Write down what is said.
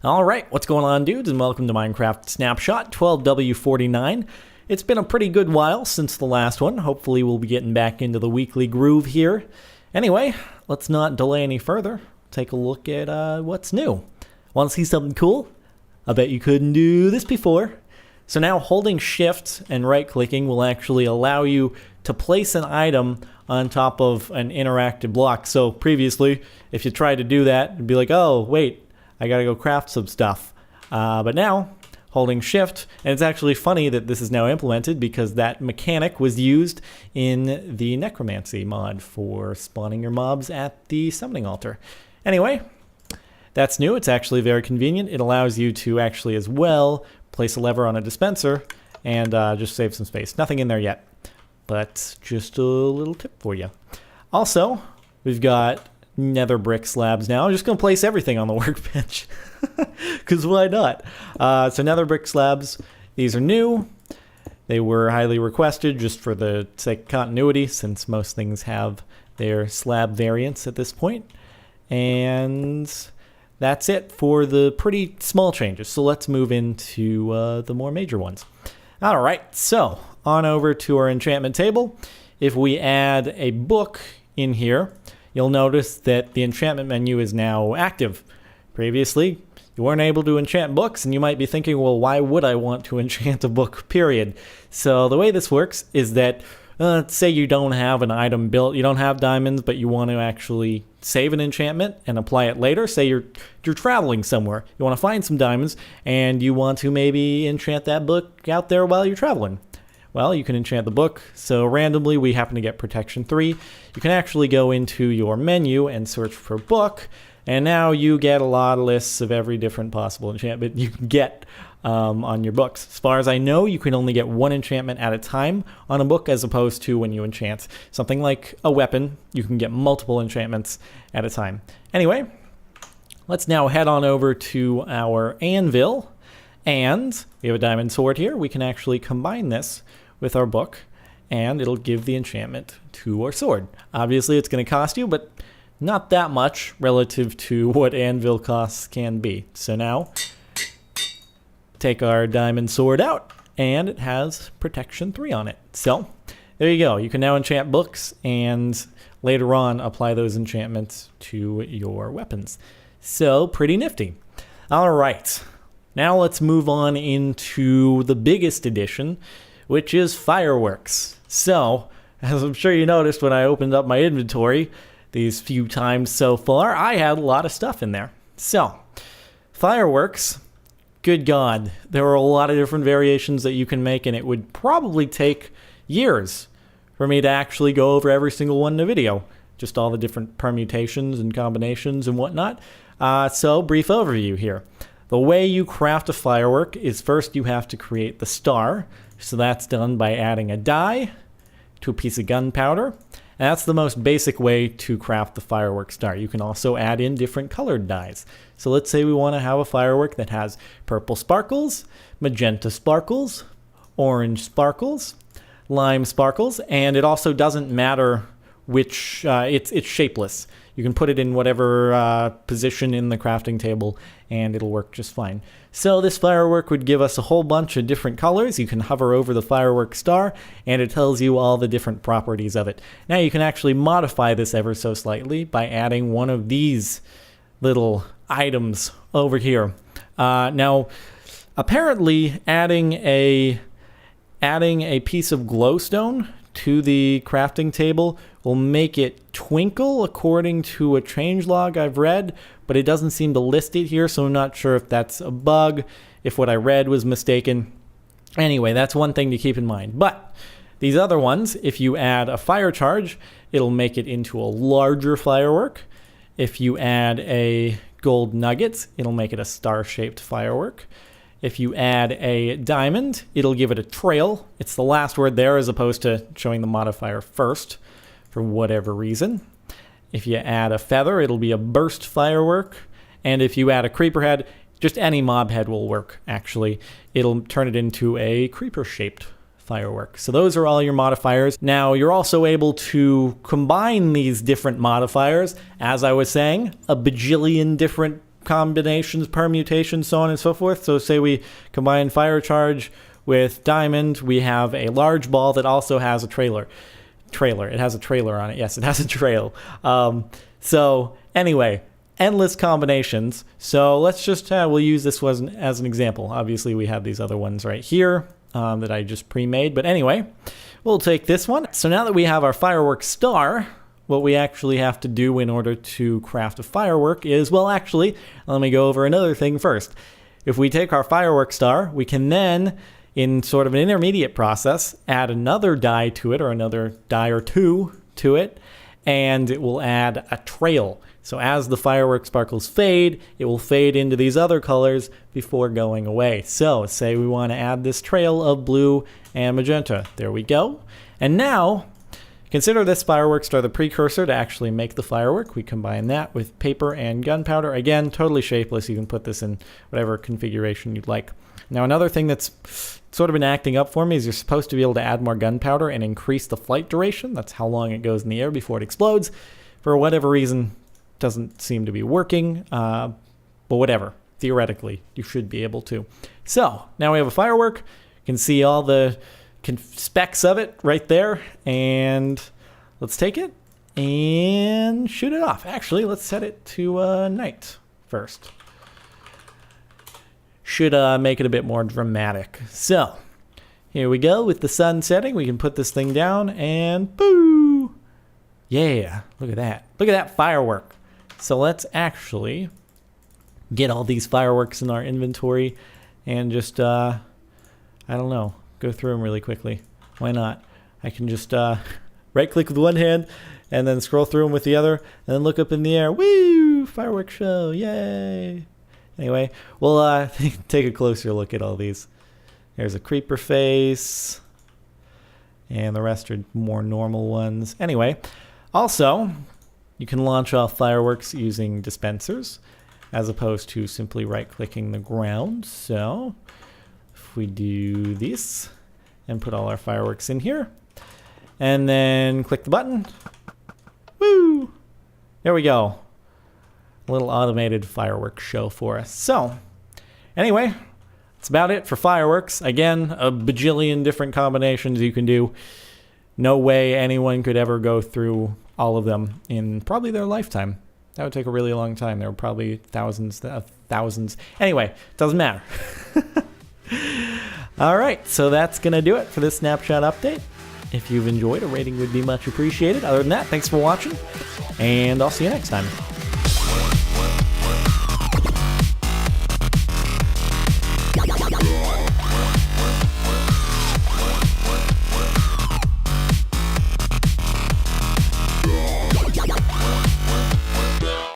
Alright, what's going on, dudes, and welcome to Minecraft Snapshot 12W49. It's been a pretty good while since the last one. Hopefully we'll be getting back into the weekly groove here. Anyway, let's not delay any further. Take a look at what's new. Want to see something cool? I bet you couldn't do this before. So now holding shift and right-clicking will actually allow you to place an item on top of an interactive block. So previously, if you tried to do that, it'd be like, oh, wait, I gotta go craft some stuff. But now, holding shift, and it's actually funny that this is now implemented because that mechanic was used in the necromancy mod for spawning your mobs at the summoning altar. Anyway, that's new. It's actually very convenient. It allows you to actually as well place a lever on a dispenser and just save some space. Nothing in there yet, but just a little tip for you. Also, we've got nether brick slabs now. I'm just going to place everything on the workbench because why not? So nether brick slabs, these are new. They were highly requested just for the sake of continuity since most things have their slab variants at this point. And that's it for the pretty small changes. So let's move into the more major ones. All right, so on over to our enchantment table. If we add a book in here, you'll notice that the enchantment menu is now active. Previously, you weren't able to enchant books, and you might be thinking, well, why would I want to enchant a book, period? So the way this works is that, let's say you don't have an item built, you don't have diamonds, but you want to actually save an enchantment and apply it later. Say you're traveling somewhere, you want to find some diamonds, and you want to maybe enchant that book out there while you're traveling. Well, you can enchant the book. So randomly, we happen to get protection 3. You can actually go into your menu and search for book, and now you get a lot of lists of every different possible enchantment you can get on your books. As far as I know, you can only get one enchantment at a time on a book, as opposed to when you enchant something like a weapon, you can get multiple enchantments at a time. Anyway, let's now head on over to our anvil, and we have a diamond sword here. We can actually combine this with our book, and it'll give the enchantment to our sword. Obviously, it's going to cost you, but not that much relative to what anvil costs can be. So now, take our diamond sword out, and it has protection 3 on it. So, there you go. You can now enchant books, and later on, apply those enchantments to your weapons. So, pretty nifty. All right. Now let's move on into the biggest addition, which is fireworks. So, as I'm sure you noticed when I opened up my inventory these few times so far, I had a lot of stuff in there. So, fireworks, good God, there are a lot of different variations that you can make, and it would probably take years for me to actually go over every single one in a video. Just all the different permutations and combinations and whatnot. So, brief overview here. The way you craft a firework is first you have to create the star. So that's done by adding a die to a piece of gunpowder. And that's the most basic way to craft the firework star. You can also add in different colored dyes. So let's say we want to have a firework that has purple sparkles, magenta sparkles, orange sparkles, lime sparkles, and it also doesn't matter which, it's shapeless. You can put it in whatever position in the crafting table and it'll work just fine. So this firework would give us a whole bunch of different colors. You can hover over the firework star and it tells you all the different properties of it. Now you can actually modify this ever so slightly by adding one of these little items over here. Now, apparently adding a piece of glowstone to the crafting table will make it twinkle according to a changelog I've read, but it doesn't seem to list it here, so I'm not sure if that's a bug, if what I read was mistaken. Anyway, that's one thing to keep in mind. But these other ones, if you add a fire charge, it'll make it into a larger firework. If you add a gold nuggets, it'll make it a star-shaped firework. If you add a diamond, it'll give it a trail. It's the last word there as opposed to showing the modifier first for whatever reason. If you add a feather, it'll be a burst firework. And if you add a creeper head, just any mob head will work, actually. It'll turn it into a creeper-shaped firework. So those are all your modifiers. Now, you're also able to combine these different modifiers, as I was saying, a bajillion different combinations, permutations, so on and so forth. So say we combine fire charge with diamond, we have a large ball that also has a trailer. It has a trailer on it. Yes, it has a trail. So anyway, endless combinations. So let's just, we'll use this one as an example. Obviously, we have these other ones right here that I just pre-made. But anyway, we'll take this one. So now that we have our firework star, what we actually have to do in order to craft a firework is, well, actually, let me go over another thing first. If we take our firework star, we can then, in sort of an intermediate process, add another die to it, or another die or two to it, and it will add a trail. So as the firework sparkles fade, it will fade into these other colors before going away. So say we want to add this trail of blue and magenta. There we go. And now, consider this firework star the precursor to actually make the firework. We combine that with paper and gunpowder. Again, totally shapeless. You can put this in whatever configuration you'd like. Now, another thing that's sort of been acting up for me is you're supposed to be able to add more gunpowder and increase the flight duration. That's how long it goes in the air before it explodes. For whatever reason, doesn't seem to be working, but whatever. Theoretically, you should be able to. So, now we have a firework. You can see all the specs of it right there, and let's take it and shoot it off. Actually, let's set it to night first. Should make it a bit more dramatic. So, here we go with the sun setting. We can put this thing down and boo! Yeah, look at that. Look at that firework. So let's actually get all these fireworks in our inventory and just, I don't know, go through them really quickly. Why not? I can just right-click with one hand and then scroll through them with the other and then look up in the air. Woo! Fireworks show, yay! Anyway, we'll take a closer look at all these. There's a creeper face, and the rest are more normal ones. Anyway, also, you can launch off fireworks using dispensers, as opposed to simply right-clicking the ground. So, if we do this, and put all our fireworks in here, and then click the button, woo! There we go. A little automated fireworks show for us. So, anyway, that's about it for fireworks. Again, a bajillion different combinations you can do. No way anyone could ever go through all of them in probably their lifetime. That would take a really long time. There were probably thousands of thousands. Anyway, doesn't matter. All right, so that's going to do it for this snapshot update. If you've enjoyed, a rating would be much appreciated. Other than that, thanks for watching, and I'll see you next time.